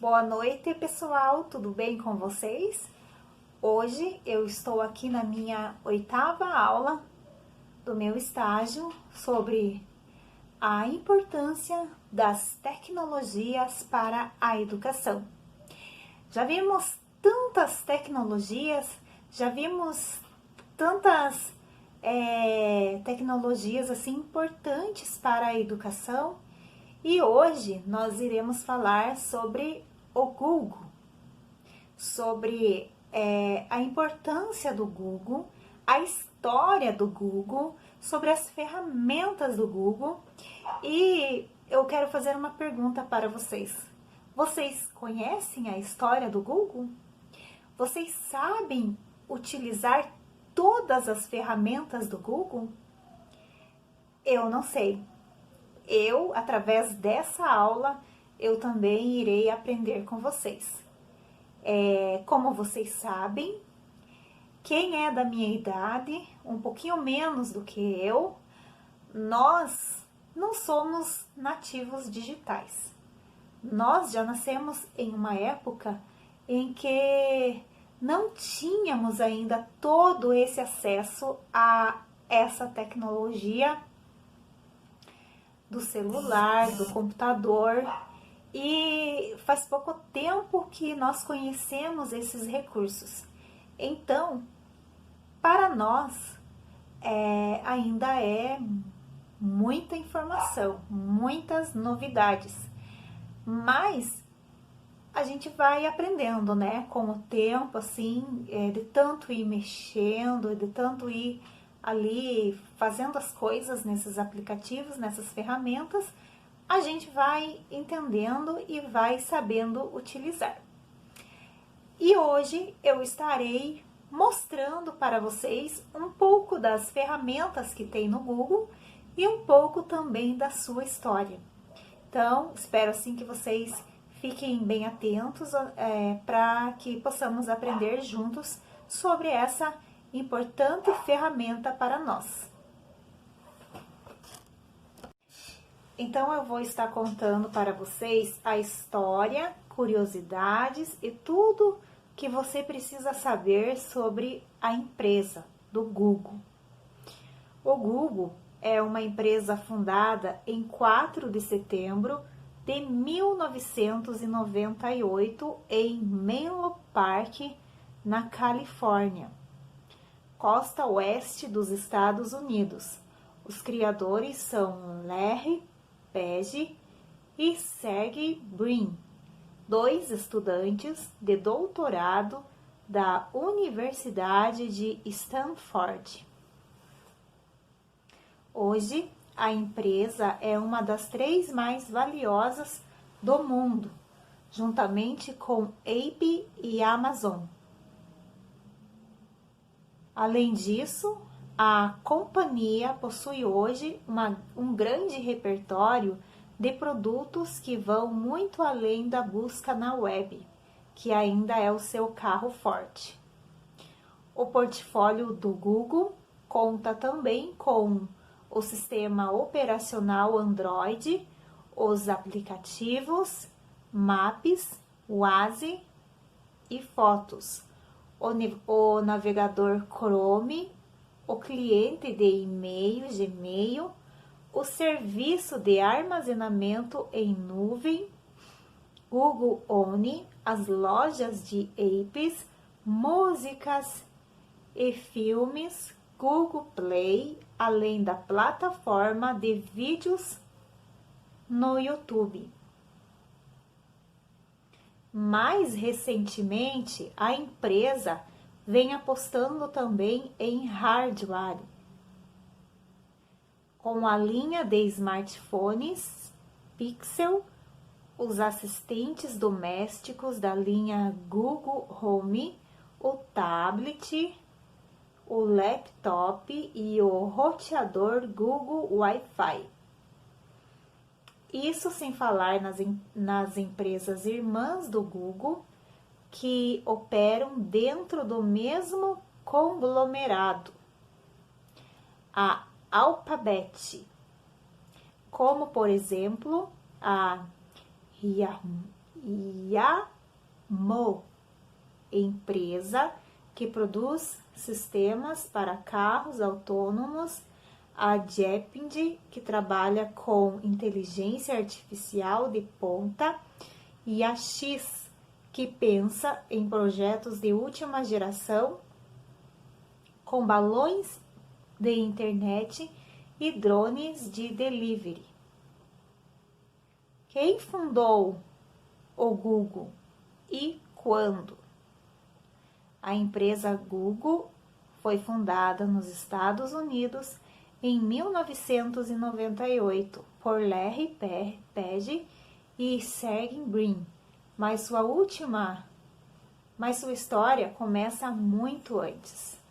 Boa noite, pessoal, tudo bem com vocês? Hoje eu estou aqui na minha 8ª aula do meu estágio sobre a importância das tecnologias para a educação. Já vimos tantas tecnologias, já vimos tantas tecnologias assim importantes para a educação. E hoje nós iremos falar sobre o Google, sobre a importância do Google, a história do Google, sobre as ferramentas do Google. E eu quero fazer uma pergunta para vocês. Vocês conhecem a história do Google? Vocês sabem utilizar todas as ferramentas do Google? Eu não sei. Através dessa aula, eu também irei aprender com vocês. Como vocês sabem, quem é da minha idade, um pouquinho menos do que eu, nós não somos nativos digitais. Nós já nascemos em uma época em que não tínhamos ainda todo esse acesso a essa tecnologia do celular, do computador, e faz pouco tempo que nós conhecemos esses recursos. Então, para nós, ainda é muita informação, muitas novidades, mas a gente vai aprendendo, né, com o tempo, assim, de tanto ir mexendo, de tanto ir ali fazendo as coisas nesses aplicativos, nessas ferramentas, a gente vai entendendo e vai sabendo utilizar. E hoje eu estarei mostrando para vocês um pouco das ferramentas que tem no Google e um pouco também da sua história. Então, espero assim que vocês fiquem bem atentos para que possamos aprender juntos sobre essa importante ferramenta para nós. Então, eu vou estar contando para vocês a história, curiosidades e tudo que você precisa saber sobre a empresa do Google. O Google é uma empresa fundada em 4 de setembro de 1998 em Menlo Park, na Califórnia, costa oeste dos Estados Unidos. Os criadores são Larry Page e Sergey Brin, 2 estudantes de doutorado da Universidade de Stanford. Hoje, a empresa é uma das 3 mais valiosas do mundo, juntamente com Apple e Amazon. Além disso, a companhia possui hoje um grande repertório de produtos que vão muito além da busca na web, que ainda é o seu carro forte. O portfólio do Google conta também com o sistema operacional Android, os aplicativos Maps, Waze e Fotos, o navegador Chrome, o cliente de e-mail Gmail, o serviço de armazenamento em nuvem, Google One, as lojas de apps, músicas e filmes, Google Play, além da plataforma de vídeos no YouTube. Mais recentemente, a empresa vem apostando também em hardware, com a linha de smartphones Pixel, os assistentes domésticos da linha Google Home, o tablet, o laptop e o roteador Google Wi-Fi. Isso sem falar nas empresas irmãs do Google, que operam dentro do mesmo conglomerado, a Alphabet, como por exemplo a Waymo, empresa que produz sistemas para carros autônomos, a Jepind, que trabalha com inteligência artificial de ponta, e a X, que pensa em projetos de última geração com balões de internet e drones de delivery. Quem fundou o Google e quando? A empresa Google foi fundada nos Estados Unidos em 1998 por Larry Page e Sergey Brin, mas sua história começa muito antes.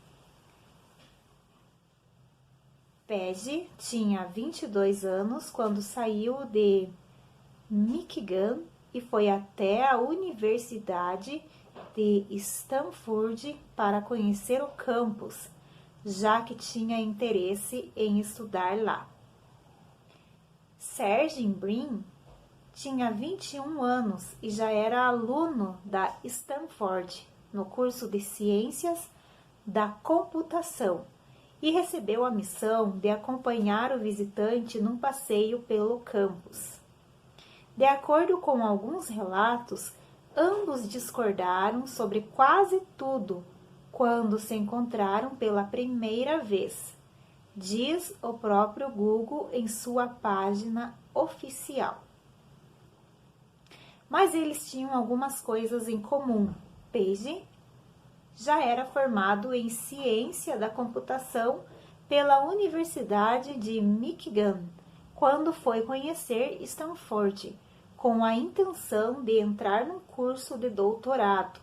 Page tinha 22 anos quando saiu de Michigan e foi até a Universidade de Stanford para conhecer o campus, já que tinha interesse em estudar lá. Sergey Brin tinha 21 anos e já era aluno da Stanford no curso de Ciências da Computação e recebeu a missão de acompanhar o visitante num passeio pelo campus. De acordo com alguns relatos, ambos discordaram sobre quase tudo quando se encontraram pela primeira vez, diz o próprio Google em sua página oficial. Mas eles tinham algumas coisas em comum. Page já era formado em ciência da computação pela Universidade de Michigan, quando foi conhecer Stanford, com a intenção de entrar num curso de doutorado.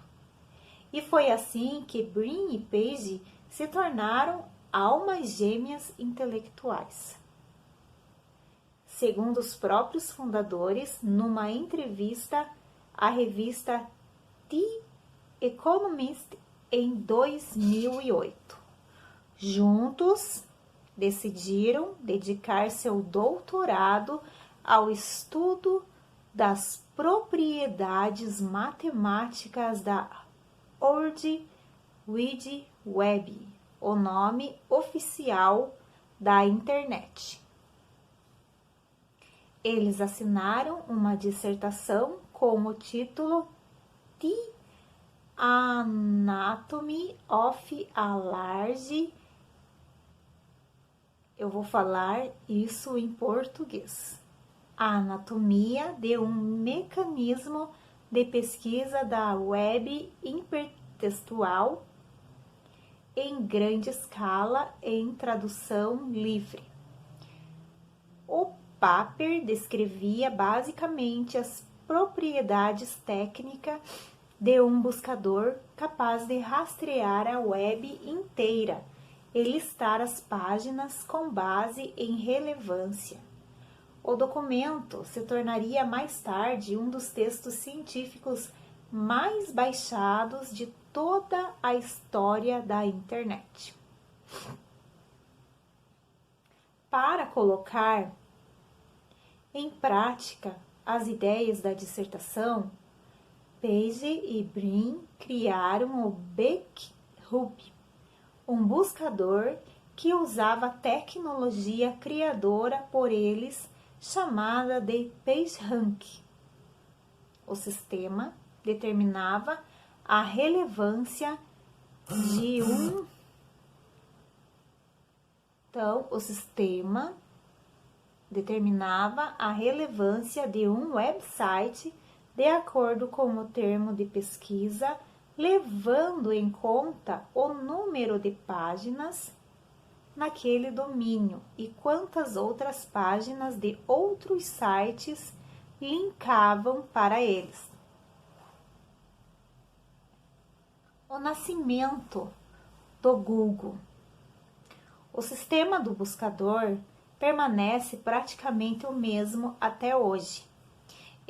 E foi assim que Brin e Page se tornaram almas gêmeas intelectuais. Segundo os próprios fundadores, numa entrevista à revista The Economist em 2008, juntos decidiram dedicar seu doutorado ao estudo das propriedades matemáticas da World Wide Web, o nome oficial da internet. Eles assinaram uma dissertação com o título The Anatomy of a Large. Eu vou falar isso em português. A anatomia de um mecanismo de pesquisa da web hipertextual em grande escala em tradução livre. O paper descrevia basicamente as propriedades técnicas de um buscador capaz de rastrear a web inteira e listar as páginas com base em relevância. O documento se tornaria mais tarde um dos textos científicos mais baixados de toda a história da internet. Para colocar em prática as ideias da dissertação, Page e Brin criaram o BakeHub, um buscador que usava a tecnologia criadora por eles chamada de PageRank. O sistema determinava a relevância de um... Então, o sistema determinava a relevância de um website de acordo com o termo de pesquisa, levando em conta o número de páginas naquele domínio e quantas outras páginas de outros sites linkavam para eles. O nascimento do Google. O sistema do buscador permanece praticamente o mesmo até hoje.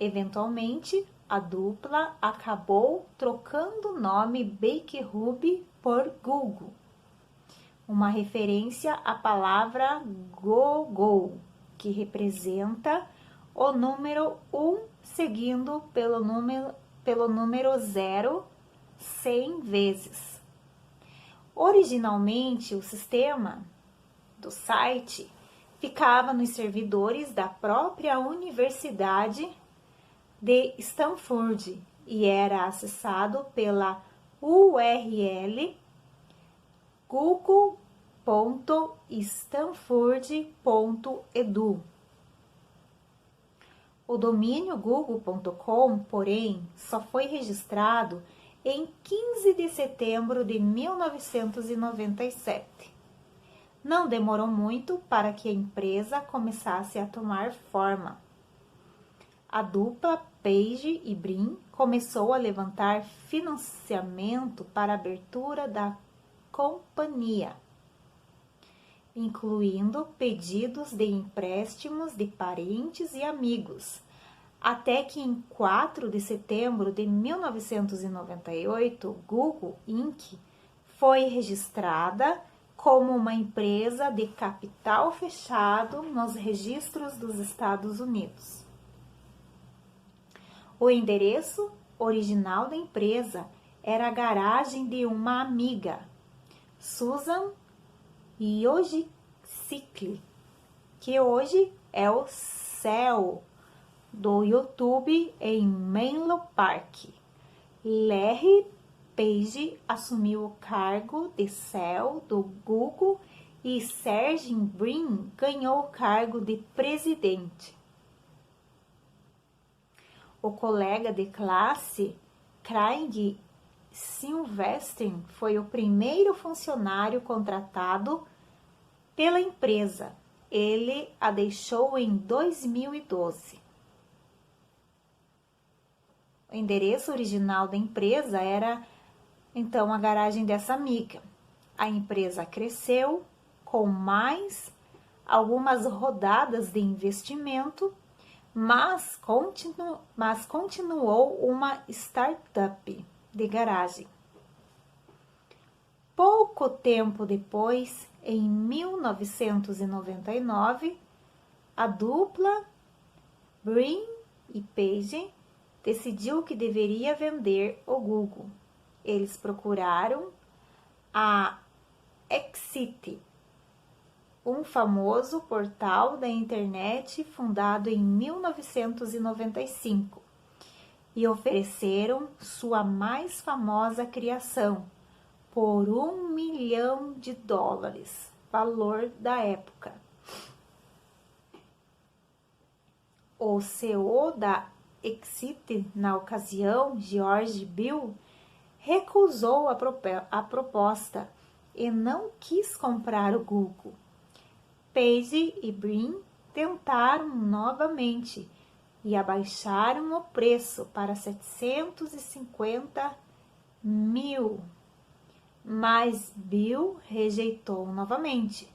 Eventualmente, a dupla acabou trocando o nome BakeHub por Google, uma referência à palavra Go-Go, que representa o número 1 seguindo pelo número 0 100 vezes. Originalmente, o sistema do site ficava nos servidores da própria Universidade de Stanford e era acessado pela URL google.stanford.edu. O domínio google.com, porém, só foi registrado em 15 de setembro de 1997. Não demorou muito para que a empresa começasse a tomar forma. A dupla Page e Brin começou a levantar financiamento para a abertura da companhia, incluindo pedidos de empréstimos de parentes e amigos, até que em 4 de setembro de 1998, Google Inc. foi registrada como uma empresa de capital fechado nos registros dos Estados Unidos. O endereço original da empresa era a garagem de uma amiga, Susan Wojcicki, que hoje é o CEO do YouTube em Menlo Park. Larry Page assumiu o cargo de CEO do Google e Sergey Brin ganhou o cargo de presidente. O colega de classe, Craig Silverstein, foi o primeiro funcionário contratado pela empresa. Ele a deixou em 2012. O endereço original da empresa era, então, a garagem dessa amiga. A empresa cresceu com mais algumas rodadas de investimento, mas continuou uma startup de garagem. Pouco tempo depois, em 1999, a dupla Brin e Page decidiu que deveria vender o Google. Eles procuraram a Exit, um famoso portal da internet fundado em 1995, e ofereceram sua mais famosa criação por $1 milhão, valor da época. O CEO da Exit, na ocasião, George Bill, recusou a proposta e não quis comprar o Google. Page e Brin tentaram novamente e abaixaram o preço para 750 mil, mas Bill rejeitou novamente.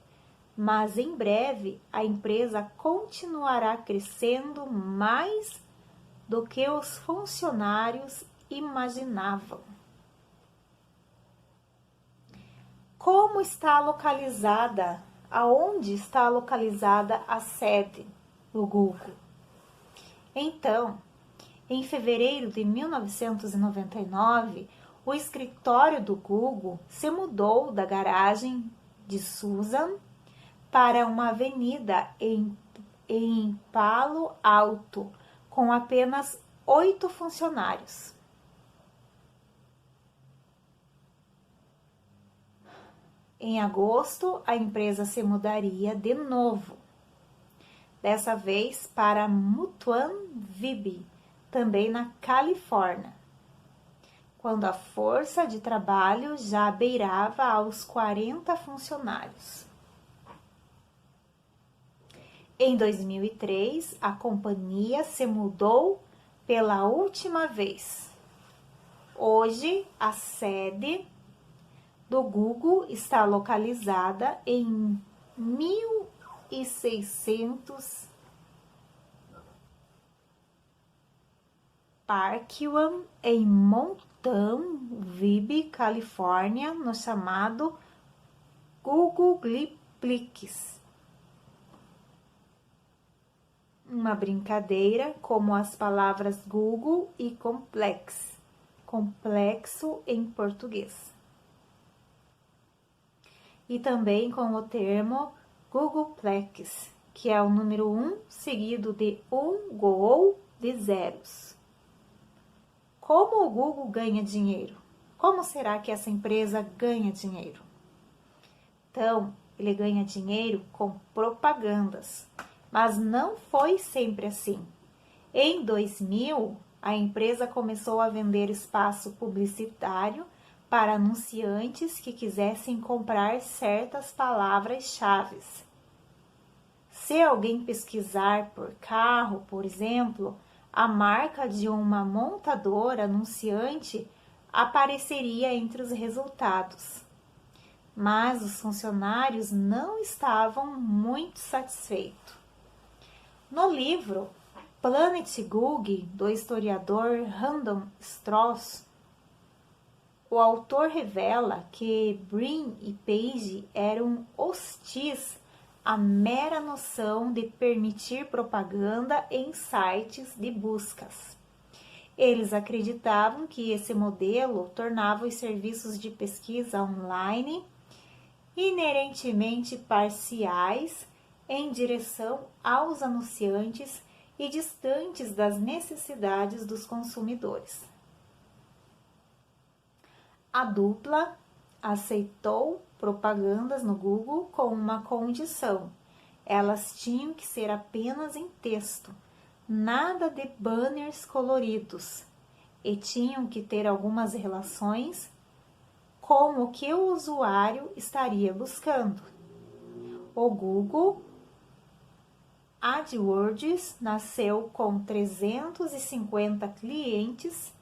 Mas em breve a empresa continuará crescendo mais do que os funcionários imaginavam. Como está localizada? Aonde está localizada a sede do Google? Então, em fevereiro de 1999, o escritório do Google se mudou da garagem de Susan para uma avenida em Palo Alto, com apenas 8 funcionários. Em agosto, a empresa se mudaria de novo, dessa vez para Mutuan Vibey, também na Califórnia, quando a força de trabalho já beirava aos 40 funcionários. Em 2003, a companhia se mudou pela última vez. Hoje, a sede do Google está localizada em 1600 Parkland, em Mountain View, Califórnia, no chamado Googleplex. uma brincadeira, como as palavras Google e complexo em português. E também com o termo Googleplex, que é o número 1 seguido de ou de zeros. Como o Google ganha dinheiro? Como será que essa empresa ganha dinheiro? Então, ele ganha dinheiro com propagandas, mas não foi sempre assim. Em 2000, a empresa começou a vender espaço publicitário para anunciantes que quisessem comprar certas palavras-chave. Se alguém pesquisar por carro, por exemplo, a marca de uma montadora anunciante apareceria entre os resultados. Mas os funcionários não estavam muito satisfeitos. No livro Planet Google, do historiador Random Strauss, o autor revela que Brin e Page eram hostis à mera noção de permitir propaganda em sites de buscas. Eles acreditavam que esse modelo tornava os serviços de pesquisa online inerentemente parciais em direção aos anunciantes e distantes das necessidades dos consumidores. A dupla aceitou propagandas no Google com uma condição: elas tinham que ser apenas em texto, nada de banners coloridos, e tinham que ter algumas relações com o que o usuário estaria buscando. O Google AdWords nasceu com 350 clientes,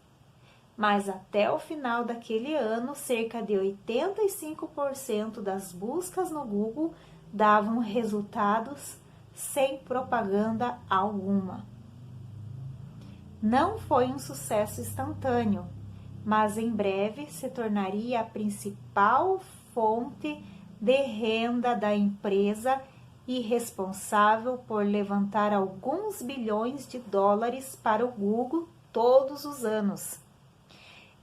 mas até o final daquele ano, cerca de 85% das buscas no Google davam resultados sem propaganda alguma. Não foi um sucesso instantâneo, mas em breve se tornaria a principal fonte de renda da empresa e responsável por levantar alguns bilhões de dólares para o Google todos os anos.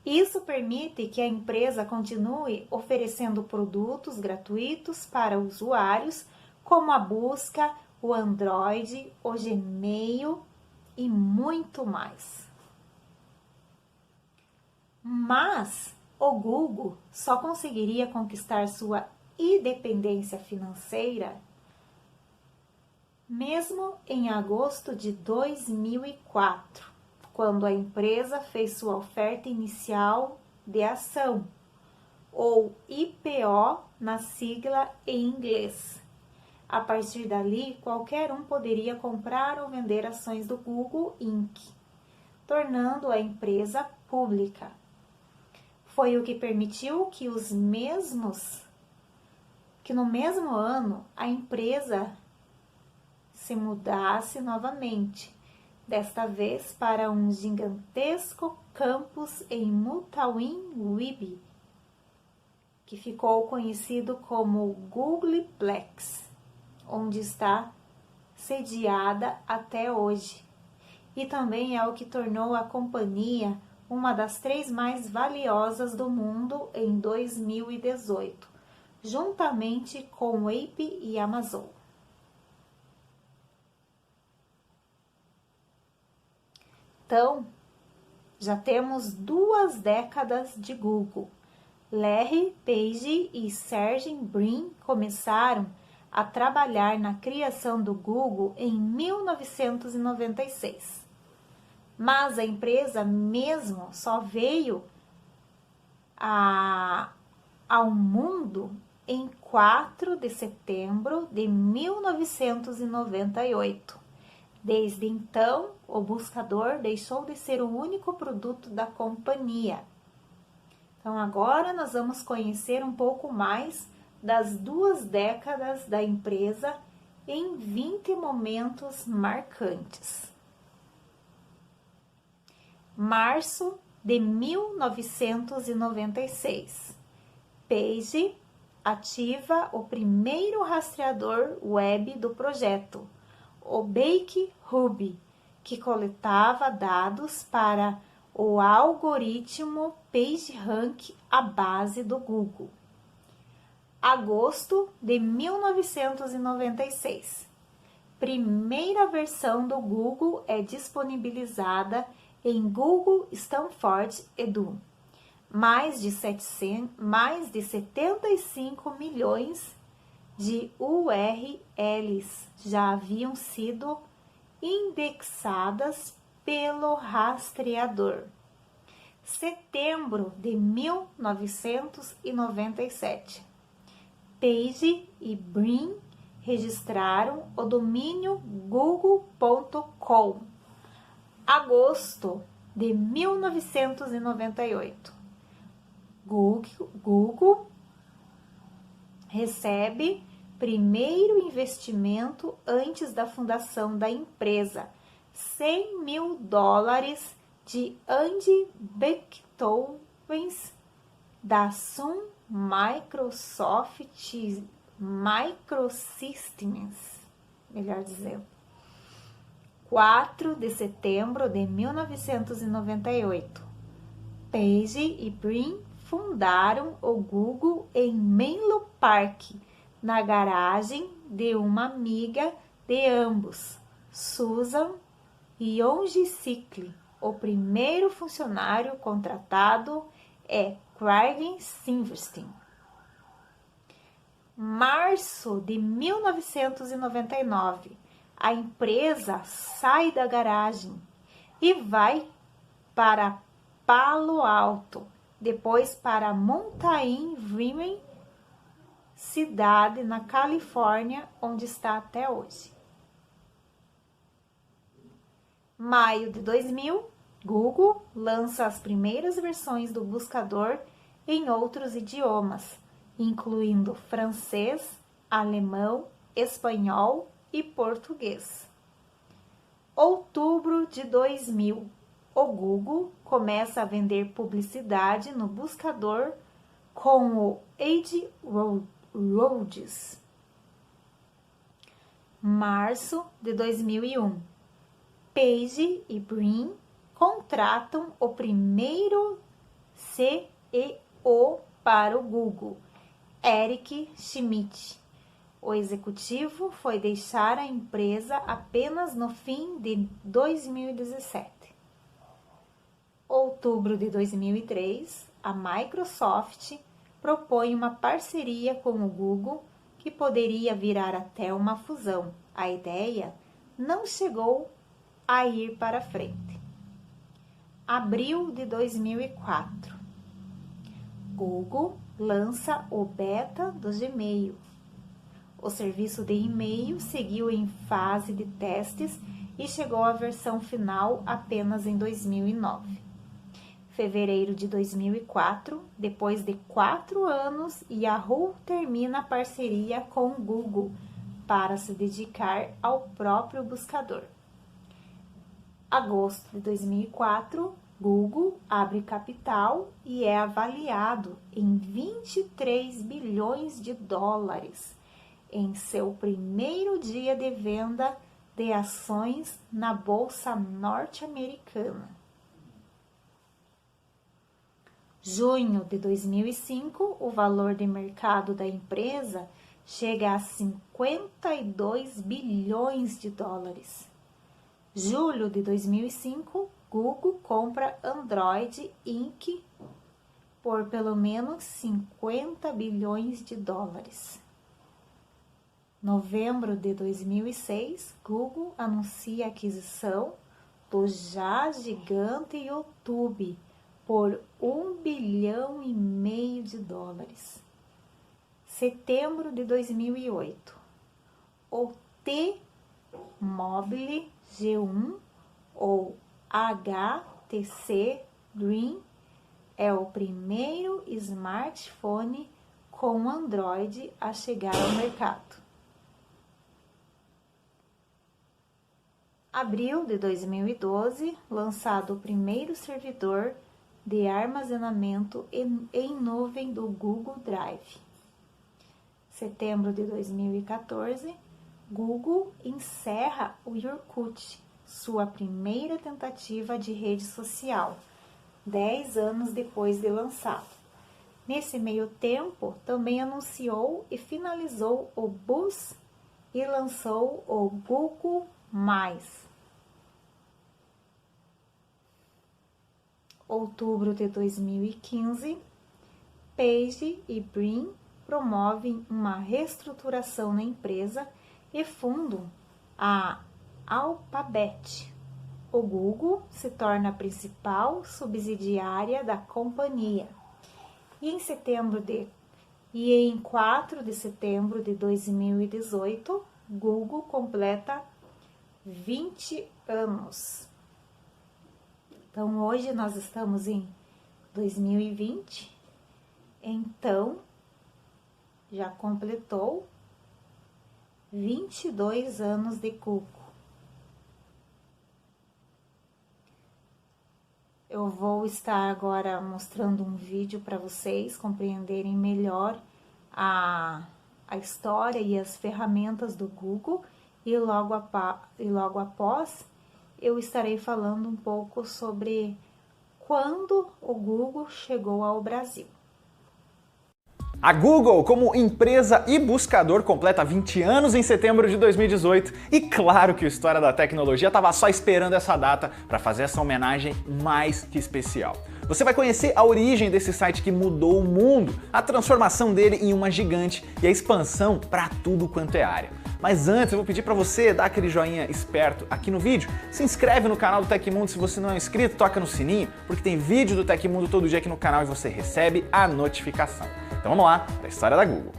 Isso permite que a empresa continue oferecendo produtos gratuitos para usuários, como a busca, o Android, o Gmail e muito mais. Mas o Google só conseguiria conquistar sua independência financeira mesmo em agosto de 2004, quando a empresa fez sua oferta inicial de ação, ou IPO na sigla em inglês. A partir dali, qualquer um poderia comprar ou vender ações do Google Inc., tornando a empresa pública. Foi o que permitiu que no mesmo ano a empresa se mudasse novamente, desta vez para um gigantesco campus em Mutawin-Wibi, que ficou conhecido como Googleplex, onde está sediada até hoje, e também é o que tornou a companhia uma das 3 mais valiosas do mundo em 2018, juntamente com Apple e Amazon. Então, já temos 2 décadas de Google. Larry Page e Sergey Brin começaram a trabalhar na criação do Google em 1996. Mas a empresa mesmo só veio ao mundo em 4 de setembro de 1998. Desde então, o buscador deixou de ser o único produto da companhia. Então, agora nós vamos conhecer um pouco mais das 2 décadas da empresa em 20 momentos marcantes. Março de 1996. Page ativa o primeiro rastreador web do projeto, o Bake Ruby, que coletava dados para o algoritmo PageRank, a base do Google. Agosto de 1996. Primeira versão do Google é disponibilizada em Google Stanford Edu. Mais de 75 milhões de URLs já haviam sido indexadas pelo rastreador. Setembro de 1997. Page e Brin registraram o domínio google.com. Agosto de 1998. Google recebe primeiro investimento antes da fundação da empresa, $100 mil de Andy Bechtolsvens da Sun Microsystems, melhor dizendo. 4 de setembro de 1998. Page e Brin fundaram o Google em Menlo Park, na garagem de uma amiga de ambos, Susan Iongisikli. O primeiro funcionário contratado é Craig Silverstein. Março de 1999, a empresa sai da garagem e vai para Palo Alto, depois para Mountain View, cidade na Califórnia, onde está até hoje. Maio de 2000, Google lança as primeiras versões do buscador em outros idiomas, incluindo francês, alemão, espanhol e português. Outubro de 2000, o Google começa a vender publicidade no buscador com o AdWords. Março de 2001, Page e Brin contratam o primeiro CEO para o Google, Eric Schmidt. O executivo foi deixar a empresa apenas no fim de 2017. Outubro de 2003, a Microsoft propõe uma parceria com o Google que poderia virar até uma fusão. A ideia não chegou a ir para frente. Abril de 2004, Google lança o beta do Gmail. O serviço de e-mail seguiu em fase de testes e chegou à versão final apenas em 2009. Fevereiro de 2004, depois de 4 anos, Yahoo termina a parceria com o Google para se dedicar ao próprio buscador. Agosto de 2004, Google abre capital e é avaliado em 23 bilhões de dólares em seu primeiro dia de venda de ações na Bolsa Norte-Americana. Junho de 2005, o valor de mercado da empresa chega a 52 bilhões de dólares. Julho de 2005, Google compra Android Inc. por pelo menos 50 bilhões de dólares. Novembro de 2006, Google anuncia a aquisição do já gigante YouTube por 1,5 bilhão de dólares. Setembro de 2008, o T-Mobile G1 ou HTC Green é o primeiro smartphone com Android a chegar ao mercado. Abril de 2012, lançado o primeiro servidor de armazenamento em nuvem do Google Drive. Setembro de 2014, Google encerra o Orkut, sua primeira tentativa de rede social, 10 anos depois de lançado. Nesse meio tempo, também anunciou e finalizou o Buzz e lançou o Google+. Outubro de 2015, Page e Brin promovem uma reestruturação na empresa e fundam a Alphabet. O Google se torna a principal subsidiária da companhia. E em 4 de setembro de 2018, Google completa 20 anos. Então, hoje nós estamos em 2020, então já completou 22 anos de Google. Eu vou estar agora mostrando um vídeo para vocês compreenderem melhor a história e as ferramentas do Google e logo após eu estarei falando um pouco sobre quando o Google chegou ao Brasil. A Google, como empresa e buscador, completa 20 anos em setembro de 2018 e claro que o História da Tecnologia estava só esperando essa data para fazer essa homenagem mais que especial. Você vai conhecer a origem desse site que mudou o mundo, a transformação dele em uma gigante e a expansão para tudo quanto é área. Mas antes eu vou pedir para você dar aquele joinha esperto aqui no vídeo, se inscreve no canal do Tecmundo se você não é inscrito, toca no sininho, porque tem vídeo do Tecmundo todo dia aqui no canal e você recebe a notificação. Então vamos lá para a história da Google.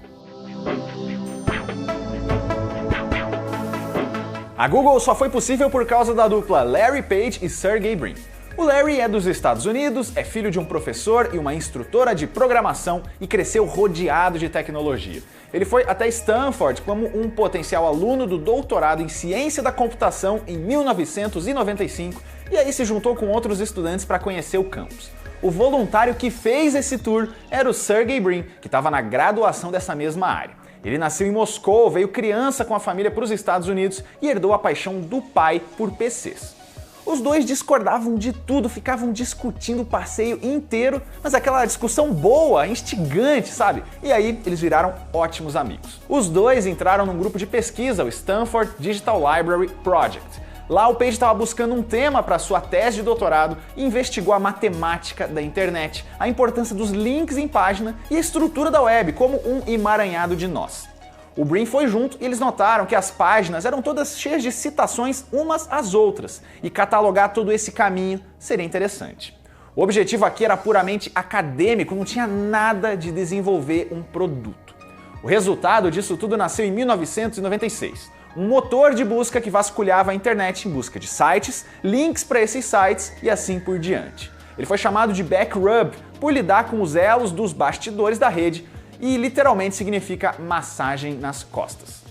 A Google só foi possível por causa da dupla Larry Page e Sergey Brin. O Larry é dos Estados Unidos, é filho de um professor e uma instrutora de programação e cresceu rodeado de tecnologia. Ele foi até Stanford como um potencial aluno do doutorado em ciência da computação em 1995 e aí se juntou com outros estudantes para conhecer o campus. O voluntário que fez esse tour era o Sergey Brin, que estava na graduação dessa mesma área. Ele nasceu em Moscou, veio criança com a família para os Estados Unidos e herdou a paixão do pai por PCs. Os dois discordavam de tudo, ficavam discutindo o passeio inteiro, mas aquela discussão boa, instigante, sabe? E aí eles viraram ótimos amigos. Os dois entraram num grupo de pesquisa, o Stanford Digital Library Project. Lá o Page estava buscando um tema para sua tese de doutorado e investigou a matemática da internet, a importância dos links em página e a estrutura da web como um emaranhado de nós. O Brin foi junto e eles notaram que as páginas eram todas cheias de citações umas às outras e catalogar todo esse caminho seria interessante. O objetivo aqui era puramente acadêmico, não tinha nada de desenvolver um produto. O resultado disso tudo nasceu em 1996. Um motor de busca que vasculhava a internet em busca de sites, links para esses sites e assim por diante. Ele foi chamado de Backrub por lidar com os elos dos bastidores da rede e literalmente significa massagem nas costas.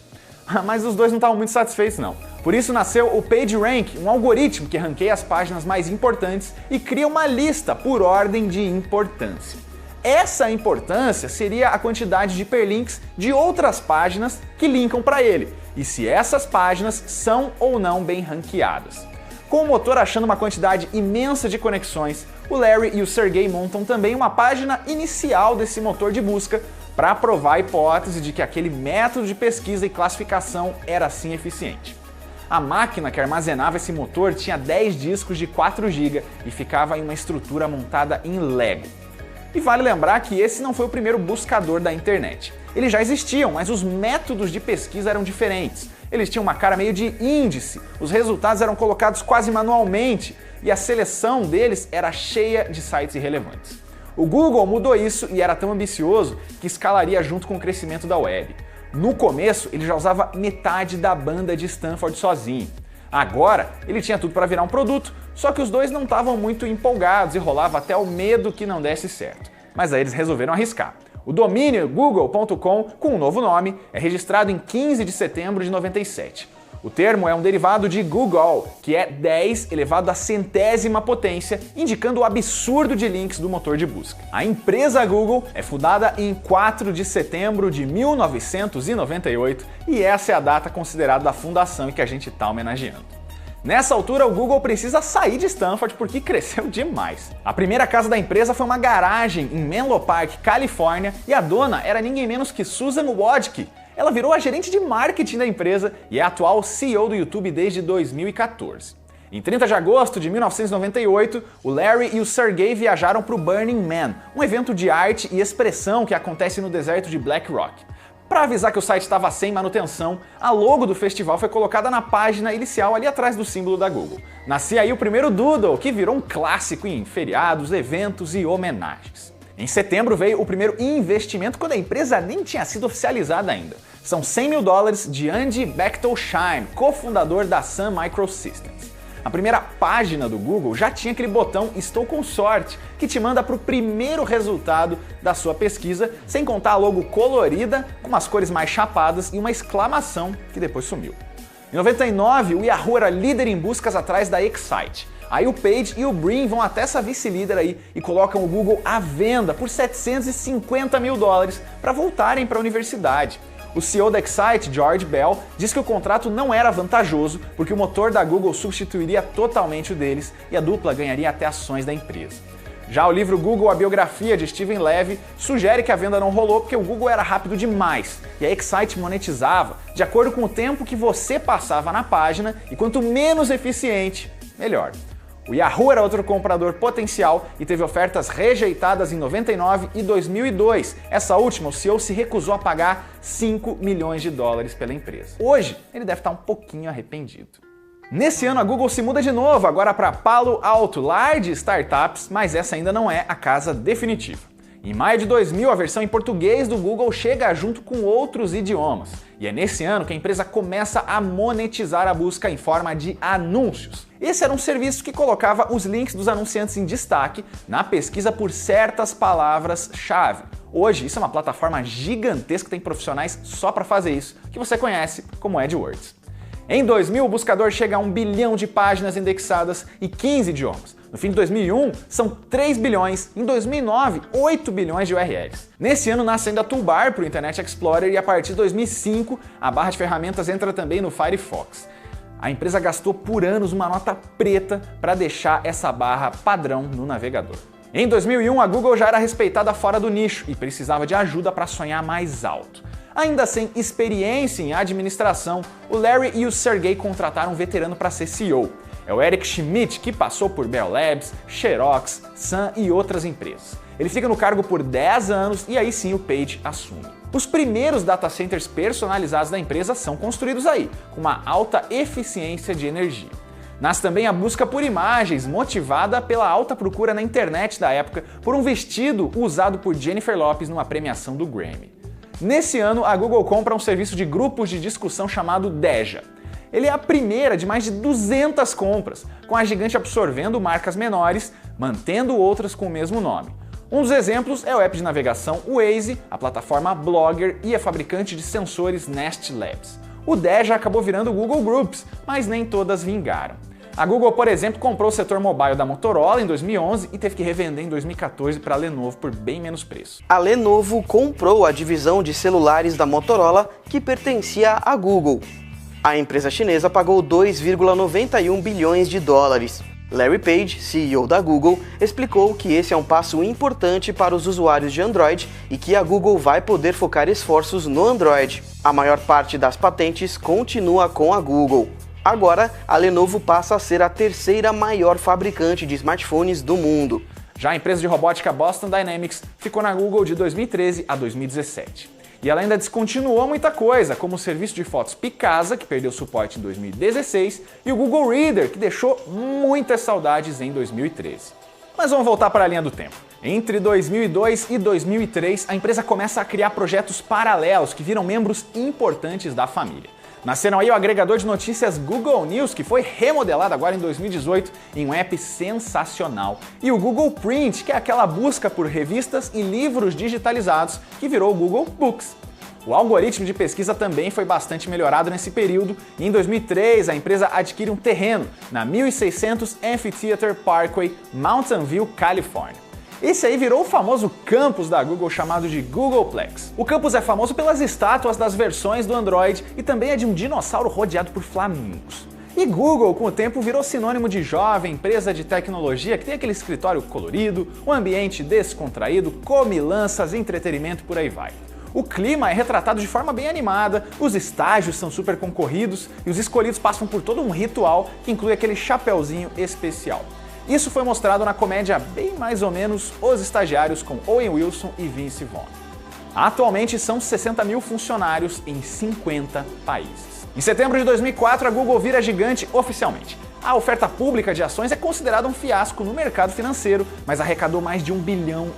Mas os dois não estavam muito satisfeitos não. Por isso nasceu o PageRank, um algoritmo que ranqueia as páginas mais importantes e cria uma lista por ordem de importância. Essa importância seria a quantidade de hiperlinks de outras páginas que linkam para ele, e se essas páginas são ou não bem ranqueadas. Com o motor achando uma quantidade imensa de conexões, o Larry e o Sergey montam também uma página inicial desse motor de busca para provar a hipótese de que aquele método de pesquisa e classificação era assim eficiente. A máquina que armazenava esse motor tinha 10 discos de 4 GB e ficava em uma estrutura montada em Lego. E vale lembrar que esse não foi o primeiro buscador da internet. Eles já existiam, mas os métodos de pesquisa eram diferentes. Eles tinham uma cara meio de índice, os resultados eram colocados quase manualmente e a seleção deles era cheia de sites irrelevantes. O Google mudou isso e era tão ambicioso que escalaria junto com o crescimento da web. No começo, ele já usava metade da banda de Stanford sozinho. Agora, ele tinha tudo para virar um produto, só que os dois não estavam muito empolgados e rolava até o medo que não desse certo. Mas aí eles resolveram arriscar. O domínio google.com, com um novo nome, é registrado em 15 de setembro de 97. O termo é um derivado de Google, que é 10 elevado à centésima potência, indicando o absurdo de links do motor de busca. A empresa Google é fundada em 4 de setembro de 1998 e essa é a data considerada da fundação e que a gente está homenageando. Nessa altura, o Google precisa sair de Stanford porque cresceu demais. A primeira casa da empresa foi uma garagem em Menlo Park, Califórnia, e a dona era ninguém menos que Susan Wojcicki. Ela virou a gerente de marketing da empresa e é a atual CEO do YouTube desde 2014. Em 30 de agosto de 1998, o Larry e o Sergey viajaram para o Burning Man, um evento de arte e expressão que acontece no deserto de Black Rock. Para avisar que o site estava sem manutenção, a logo do festival foi colocada na página inicial ali atrás do símbolo da Google. Nascia aí o primeiro Doodle, que virou um clássico em feriados, eventos e homenagens. Em setembro veio o primeiro investimento quando a empresa nem tinha sido oficializada ainda. São $100 mil de Andy Bechtolsheim, cofundador da Sun Microsystems. A primeira página do Google já tinha aquele botão Estou com sorte, que te manda para o primeiro resultado da sua pesquisa, sem contar a logo colorida, com umas cores mais chapadas e uma exclamação que depois sumiu. Em 99, o Yahoo era líder em buscas atrás da Excite. Aí o Page e o Brin vão até essa vice-líder aí e colocam o Google à venda por $750 mil para voltarem para a universidade. O CEO da Excite, George Bell, diz que o contrato não era vantajoso porque o motor da Google substituiria totalmente o deles e a dupla ganharia até ações da empresa. Já o livro Google, a biografia de Steven Levy, sugere que a venda não rolou porque o Google era rápido demais e a Excite monetizava de acordo com o tempo que você passava na página e quanto menos eficiente, melhor. O Yahoo era outro comprador potencial e teve ofertas rejeitadas em 99 e 2002. Essa última, o CEO se recusou a pagar $5 milhões pela empresa. Hoje, ele deve estar um pouquinho arrependido. Nesse ano, a Google se muda de novo, agora para Palo Alto, lar de startups, mas essa ainda não é a casa definitiva. Em maio de 2000, a versão em português do Google chega junto com outros idiomas. E é nesse ano que a empresa começa a monetizar a busca em forma de anúncios. Esse era um serviço que colocava os links dos anunciantes em destaque na pesquisa por certas palavras-chave. Hoje, isso é uma plataforma gigantesca que tem profissionais só para fazer isso, que você conhece como AdWords. Em 2000, o buscador chega a 1 bilhão de páginas indexadas e 15 idiomas. No fim de 2001, são 3 bilhões, em 2009, 8 bilhões de URLs. Nesse ano nasce ainda a Toolbar para o Internet Explorer e a partir de 2005, a barra de ferramentas entra também no Firefox. A empresa gastou por anos uma nota preta para deixar essa barra padrão no navegador. Em 2001, a Google já era respeitada fora do nicho e precisava de ajuda para sonhar mais alto. Ainda sem experiência em administração, o Larry e o Sergey contrataram um veterano para ser CEO. É o Eric Schmidt, que passou por Bell Labs, Xerox, Sun e outras empresas. Ele fica no cargo por 10 anos e aí sim o Page assume. Os primeiros data centers personalizados da empresa são construídos aí, com uma alta eficiência de energia. Nasce também a busca por imagens, motivada pela alta procura na internet da época por um vestido usado por Jennifer Lopez numa premiação do Grammy. Nesse ano, a Google compra um serviço de grupos de discussão chamado Deja. Ele é a primeira de mais de 200 compras, com a gigante absorvendo marcas menores, mantendo outras com o mesmo nome. Um dos exemplos é o app de navegação Waze, a plataforma Blogger e a fabricante de sensores Nest Labs. O Deja acabou virando o Google Groups, mas nem todas vingaram. A Google, por exemplo, comprou o setor mobile da Motorola em 2011 e teve que revender em 2014 para a Lenovo por bem menos preço. A Lenovo comprou a divisão de celulares da Motorola, que pertencia à Google. A empresa chinesa pagou 2,91 bilhões de dólares. Larry Page, CEO da Google, explicou que esse é um passo importante para os usuários de Android e que a Google vai poder focar esforços no Android. A maior parte das patentes continua com a Google. Agora, a Lenovo passa a ser a terceira maior fabricante de smartphones do mundo. Já a empresa de robótica Boston Dynamics ficou na Google de 2013 a 2017. E ela ainda descontinuou muita coisa, como o serviço de fotos Picasa, que perdeu suporte em 2016, e o Google Reader, que deixou muitas saudades em 2013. Mas vamos voltar para a linha do tempo. Entre 2002 e 2003, a empresa começa a criar projetos paralelos que viram membros importantes da família. Nasceram aí o agregador de notícias Google News, que foi remodelado agora em 2018 em um app sensacional. E o Google Print, que é aquela busca por revistas e livros digitalizados que virou o Google Books. O algoritmo de pesquisa também foi bastante melhorado nesse período e em 2003 a empresa adquire um terreno na 1600 Amphitheater Parkway, Mountain View, Califórnia. Esse aí virou o famoso campus da Google chamado de Googleplex. O campus é famoso pelas estátuas das versões do Android e também é de um dinossauro rodeado por flamingos. E Google, com o tempo, virou sinônimo de jovem empresa de tecnologia que tem aquele escritório colorido, um ambiente descontraído, comilanças, entretenimento, por aí vai. O clima é retratado de forma bem animada, os estágios são super concorridos e os escolhidos passam por todo um ritual que inclui aquele chapeuzinho especial. Isso foi mostrado na comédia bem mais ou menos Os Estagiários com Owen Wilson e Vince Vaughn. Atualmente são 60 mil funcionários em 50 países. Em setembro de 2004 a Google vira gigante oficialmente. A oferta pública de ações é considerada um fiasco no mercado financeiro, mas arrecadou mais de $1 bilhão.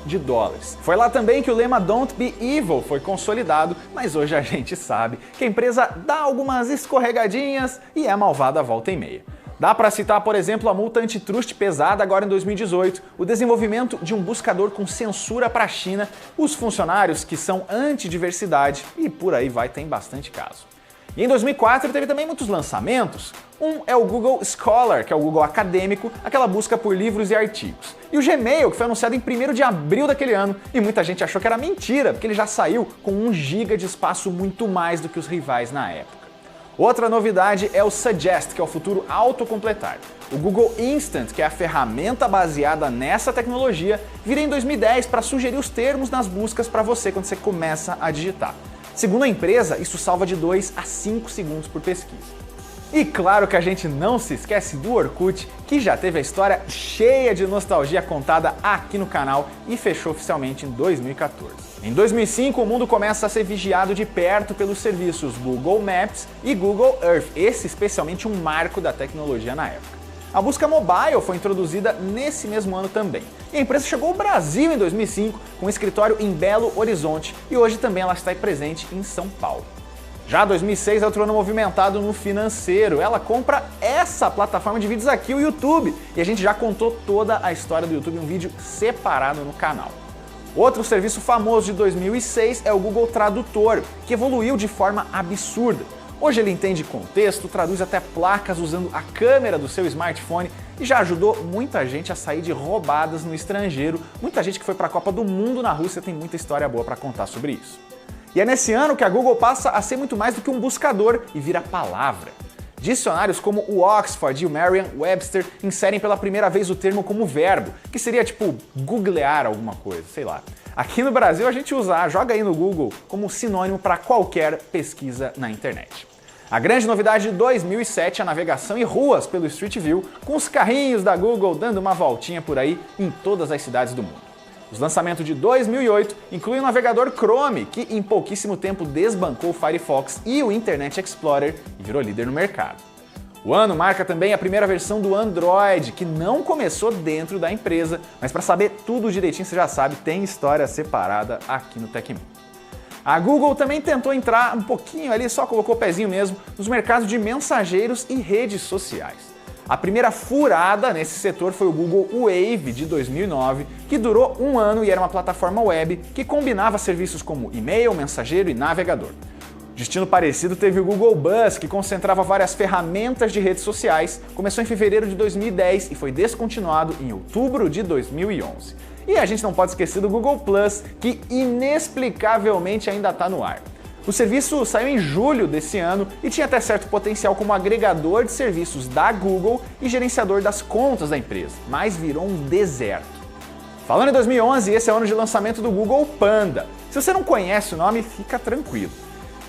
Foi lá também que o lema Don't Be Evil foi consolidado, mas hoje a gente sabe que a empresa dá algumas escorregadinhas e é malvada à volta e meia. Dá para citar, por exemplo, a multa antitrust pesada agora em 2018, o desenvolvimento de um buscador com censura para a China, os funcionários que são antidiversidade e por aí vai, tem bastante caso. E em 2004 teve também muitos lançamentos. Um é o Google Scholar, que é o Google acadêmico, aquela busca por livros e artigos. E o Gmail, que foi anunciado em 1º de abril daquele ano, e muita gente achou que era mentira, porque ele já saiu com 1 GB de espaço muito mais do que os rivais na época. Outra novidade é o Suggest, que é o futuro autocompletar. O Google Instant, que é a ferramenta baseada nessa tecnologia, vira em 2010 para sugerir os termos nas buscas para você quando você começa a digitar. Segundo a empresa, isso salva de 2 a 5 segundos por pesquisa. E claro que a gente não se esquece do Orkut, que já teve a história cheia de nostalgia contada aqui no canal e fechou oficialmente em 2014. Em 2005, o mundo começa a ser vigiado de perto pelos serviços Google Maps e Google Earth, esse especialmente um marco da tecnologia na época. A busca mobile foi introduzida nesse mesmo ano também. E a empresa chegou ao Brasil em 2005, com um escritório em Belo Horizonte, e hoje também ela está presente em São Paulo. Já 2006 é outro ano movimentado no financeiro. Ela compra essa plataforma de vídeos aqui, o YouTube, e a gente já contou toda a história do YouTube em um vídeo separado no canal. Outro serviço famoso de 2006 é o Google Tradutor, que evoluiu de forma absurda. Hoje ele entende contexto, traduz até placas usando a câmera do seu smartphone e já ajudou muita gente a sair de roubadas no estrangeiro. Muita gente que foi para a Copa do Mundo na Rússia tem muita história boa para contar sobre isso. E é nesse ano que a Google passa a ser muito mais do que um buscador e vira palavra. Dicionários como o Oxford e o Merriam-Webster inserem pela primeira vez o termo como verbo, que seria tipo googlear alguma coisa, sei lá. Aqui no Brasil a gente usa joga aí no Google como sinônimo para qualquer pesquisa na internet. A grande novidade de 2007 é a navegação em ruas pelo Street View, com os carrinhos da Google dando uma voltinha por aí em todas as cidades do mundo. Os lançamentos de 2008 incluem o navegador Chrome, que em pouquíssimo tempo desbancou o Firefox e o Internet Explorer e virou líder no mercado. O ano marca também a primeira versão do Android, que não começou dentro da empresa, mas para saber tudo direitinho, você já sabe, tem história separada aqui no Tecmundo. A Google também tentou entrar um pouquinho ali, só colocou o pezinho mesmo, nos mercados de mensageiros e redes sociais. A primeira furada nesse setor foi o Google Wave de 2009, que durou 1 ano e era uma plataforma web que combinava serviços como e-mail, mensageiro e navegador. Destino parecido teve o Google Buzz, que concentrava várias ferramentas de redes sociais, começou em fevereiro de 2010 e foi descontinuado em outubro de 2011. E a gente não pode esquecer do Google Plus, que inexplicavelmente ainda está no ar. O serviço saiu em julho desse ano e tinha até certo potencial como agregador de serviços da Google e gerenciador das contas da empresa, mas virou um deserto. Falando em 2011, esse é o ano de lançamento do Google Panda. Se você não conhece o nome, fica tranquilo.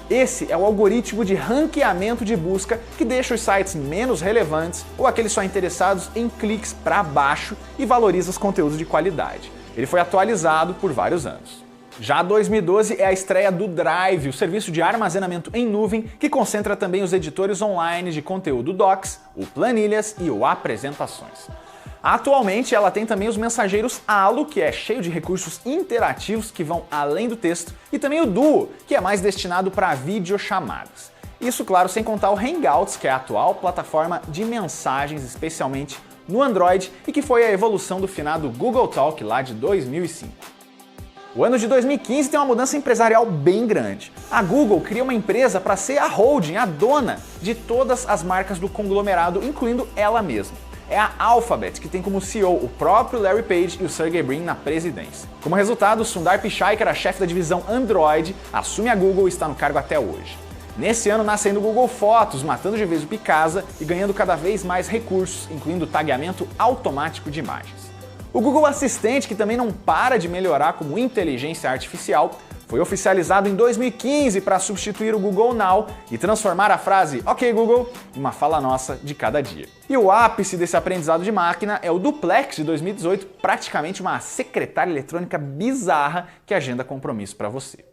Esse é o algoritmo de ranqueamento de busca que deixa os sites menos relevantes ou aqueles só interessados em cliques para baixo e valoriza os conteúdos de qualidade. Ele foi atualizado por vários anos. Já 2012 é a estreia do Drive, o serviço de armazenamento em nuvem que concentra também os editores online de conteúdo Docs, o Planilhas e o Apresentações. Atualmente ela tem também os mensageiros Allo, que é cheio de recursos interativos que vão além do texto, e também o Duo, que é mais destinado para videochamadas. Isso, claro, sem contar o Hangouts, que é a atual plataforma de mensagens, especialmente no Android, e que foi a evolução do finado Google Talk lá de 2005. O ano de 2015 tem uma mudança empresarial bem grande. A Google cria uma empresa para ser a holding, a dona de todas as marcas do conglomerado, incluindo ela mesma. É a Alphabet, que tem como CEO o próprio Larry Page e o Sergey Brin na presidência. Como resultado, Sundar Pichai, que era chefe da divisão Android, assume a Google e está no cargo até hoje. Nesse ano nasce ainda o Google Fotos, matando de vez o Picasa e ganhando cada vez mais recursos, incluindo tagueamento automático de imagens. O Google Assistente, que também não para de melhorar como inteligência artificial, foi oficializado em 2015 para substituir o Google Now e transformar a frase "Ok, Google" em uma fala nossa de cada dia. E o ápice desse aprendizado de máquina é o Duplex de 2018, praticamente uma secretária eletrônica bizarra que agenda compromisso para você.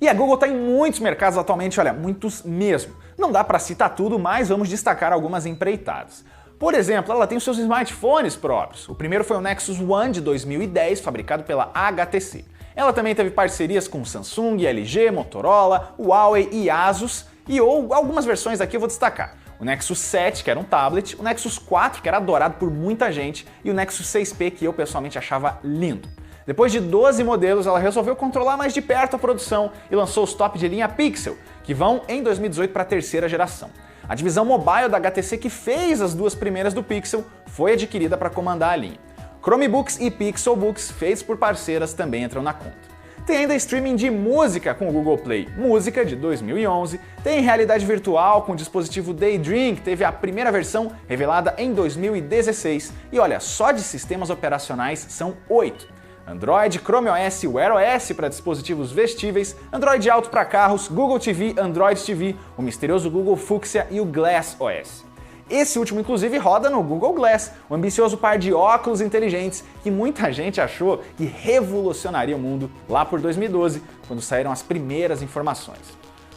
E a Google está em muitos mercados atualmente, olha, muitos mesmo. Não dá para citar tudo, mas vamos destacar algumas empreitadas. Por exemplo, ela tem os seus smartphones próprios. O primeiro foi o Nexus One de 2010, fabricado pela HTC. Ela também teve parcerias com Samsung, LG, Motorola, Huawei e Asus, e algumas versões aqui eu vou destacar. O Nexus 7, que era um tablet, o Nexus 4, que era adorado por muita gente, e o Nexus 6P, que eu pessoalmente achava lindo. Depois de 12 modelos, ela resolveu controlar mais de perto a produção e lançou os top de linha Pixel, que vão em 2018 para a terceira geração. A divisão mobile da HTC, que fez as duas primeiras do Pixel, foi adquirida para comandar a linha. Chromebooks e Pixelbooks, feitos por parceiras, também entram na conta. Tem ainda streaming de música com o Google Play Música, de 2011, tem realidade virtual com o dispositivo Daydream, que teve a primeira versão revelada em 2016, e olha, só de sistemas operacionais são 8. Android, Chrome OS, Wear OS para dispositivos vestíveis, Android Auto para carros, Google TV, Android TV, o misterioso Google Fuchsia e o Glass OS. Esse último, inclusive, roda no Google Glass, um ambicioso par de óculos inteligentes que muita gente achou que revolucionaria o mundo lá por 2012, quando saíram as primeiras informações.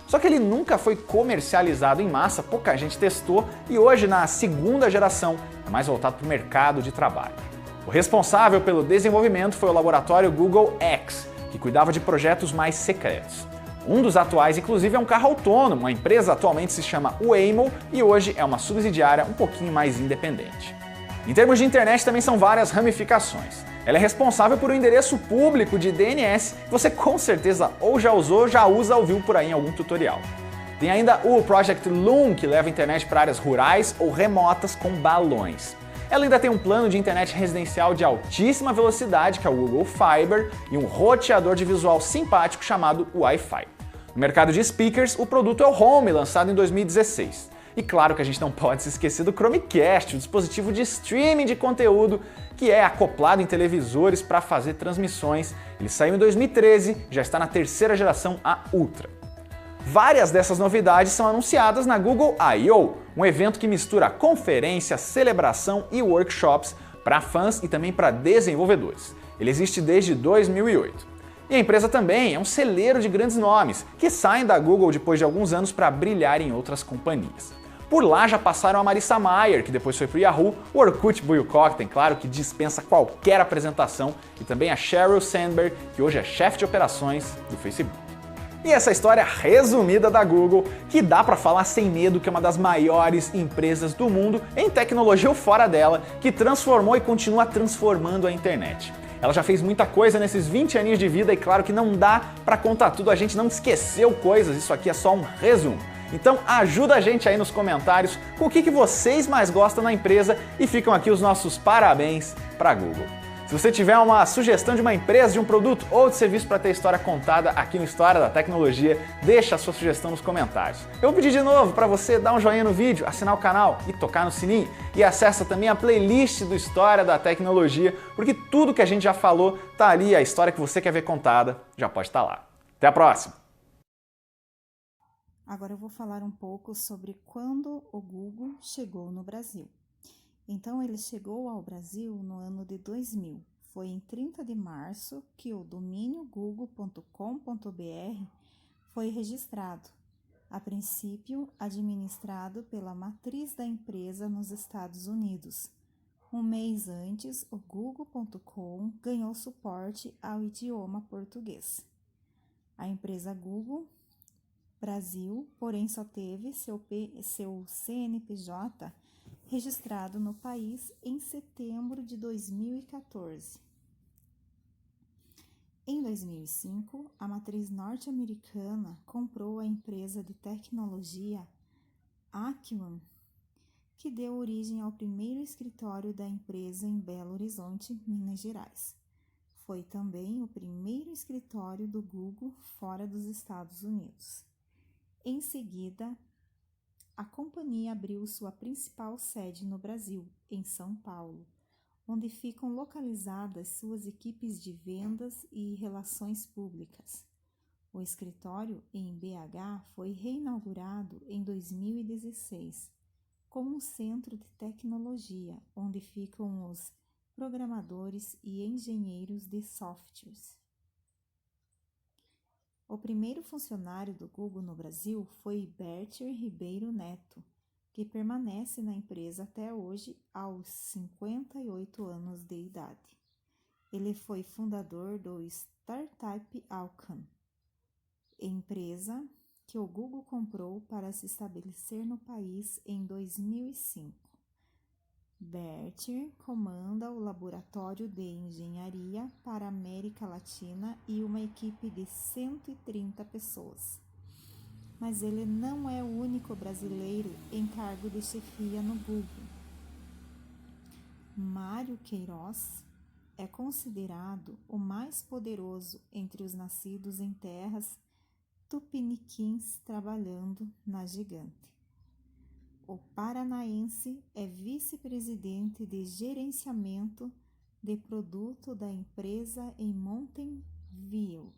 Só que ele nunca foi comercializado em massa, pouca gente testou e hoje, na segunda geração, é mais voltado para o mercado de trabalho. O responsável pelo desenvolvimento foi o laboratório Google X, que cuidava de projetos mais secretos. Um dos atuais, inclusive, é um carro autônomo. A empresa atualmente se chama Waymo e hoje é uma subsidiária um pouquinho mais independente. Em termos de internet, também são várias ramificações. Ela é responsável por um endereço público de DNS que você com certeza ou já usou, já usa ou viu por aí em algum tutorial. Tem ainda o Project Loon, que leva a internet para áreas rurais ou remotas com balões. Ela ainda tem um plano de internet residencial de altíssima velocidade, que é o Google Fiber, e um roteador de visual simpático chamado Wi-Fi. No mercado de speakers, o produto é o Home, lançado em 2016. E claro que a gente não pode se esquecer do Chromecast, o dispositivo de streaming de conteúdo que é acoplado em televisores para fazer transmissões. Ele saiu em 2013, já está na terceira geração, a Ultra. Várias dessas novidades são anunciadas na Google I/O, um evento que mistura conferência, celebração e workshops para fãs e também para desenvolvedores. Ele existe desde 2008. E a empresa também é um celeiro de grandes nomes, que saem da Google depois de alguns anos para brilhar em outras companhias. Por lá já passaram a Marissa Mayer, que depois foi para o Yahoo, o Orkut Buyukok, claro, que dispensa qualquer apresentação, e também a Sheryl Sandberg, que hoje é chefe de operações do Facebook. E essa história resumida da Google, que dá para falar sem medo que é uma das maiores empresas do mundo em tecnologia ou fora dela, que transformou e continua transformando a internet. Ela já fez muita coisa nesses 20 aninhos de vida e claro que não dá para contar tudo, a gente não esqueceu coisas, isso aqui é só um resumo. Então ajuda a gente aí nos comentários com o que vocês mais gostam na empresa e ficam aqui os nossos parabéns para a Google. Se você tiver uma sugestão de uma empresa, de um produto ou de serviço para ter história contada aqui no História da Tecnologia, deixa a sua sugestão nos comentários. Eu vou pedir de novo para você dar um joinha no vídeo, assinar o canal e tocar no sininho. E acessa também a playlist do História da Tecnologia, porque tudo que a gente já falou tá ali, a história que você quer ver contada já pode estar lá. Até a próxima! Agora eu vou falar um pouco sobre quando o Google chegou no Brasil. Então, ele chegou ao Brasil no ano de 2000. Foi em 30 de março que o domínio google.com.br foi registrado, a princípio administrado pela matriz da empresa nos Estados Unidos. Um mês antes, o google.com ganhou suporte ao idioma português. A empresa Google Brasil, porém, só teve seu CNPJ registrado no país em setembro de 2014. Em 2005, a matriz norte-americana comprou a empresa de tecnologia Acumen, que deu origem ao primeiro escritório da empresa em Belo Horizonte, Minas Gerais. Foi também o primeiro escritório do Google fora dos Estados Unidos. Em seguida, a companhia abriu sua principal sede no Brasil, em São Paulo, onde ficam localizadas suas equipes de vendas e relações públicas. O escritório em BH foi reinaugurado em 2016 como um centro de tecnologia, onde ficam os programadores e engenheiros de softwares. O primeiro funcionário do Google no Brasil foi Bertir Ribeiro Neto, que permanece na empresa até hoje aos 58 anos de idade. Ele foi fundador do Startup Alcan, empresa que o Google comprou para se estabelecer no país em 2005. Bertir comanda o Laboratório de Engenharia para a América Latina e uma equipe de 130 pessoas. Mas ele não é o único brasileiro em cargo de chefia no Google. Mário Queiroz é considerado o mais poderoso entre os nascidos em terras tupiniquins trabalhando na gigante. O paranaense é vice-presidente de gerenciamento de produto da empresa em Mountain View.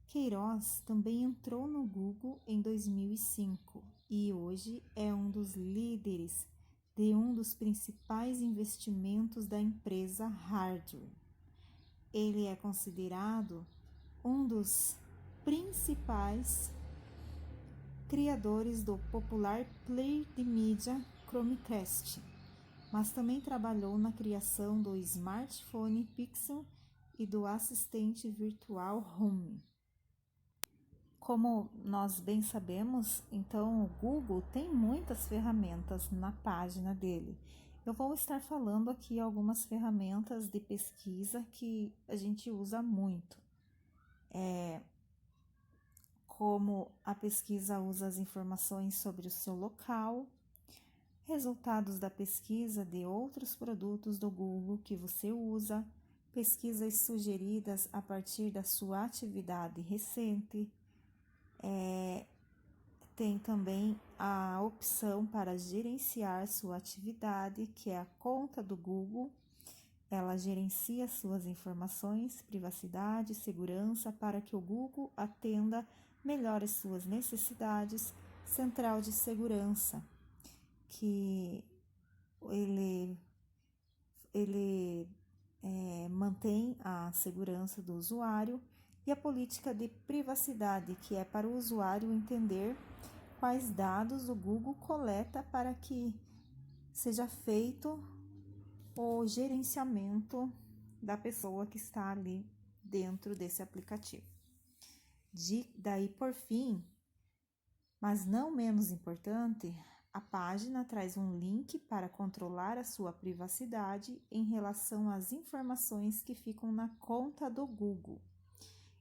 Queiroz também entrou no Google em 2005 e hoje é um dos líderes de um dos principais investimentos da empresa Hardware. Ele é considerado um dos principais criadores do popular player de mídia Chromecast, mas também trabalhou na criação do smartphone Pixel e do assistente virtual Home. Como nós bem sabemos, então o Google tem muitas ferramentas na página dele. Eu vou estar falando aqui algumas ferramentas de pesquisa que a gente usa muito. Como a pesquisa usa as informações sobre o seu local, resultados da pesquisa de outros produtos do Google que você usa, pesquisas sugeridas a partir da sua atividade recente. Tem também a opção para gerenciar sua atividade, que é a conta do Google. Ela gerencia suas informações, privacidade, segurança para que o Google atenda melhor as suas necessidades. Central de segurança, que ele mantém a segurança do usuário, e a política de privacidade, que é para o usuário entender quais dados o Google coleta para que seja feito o gerenciamento da pessoa que está ali dentro desse aplicativo. Daí, por fim, mas não menos importante, a página traz um link para controlar a sua privacidade em relação às informações que ficam na conta do Google.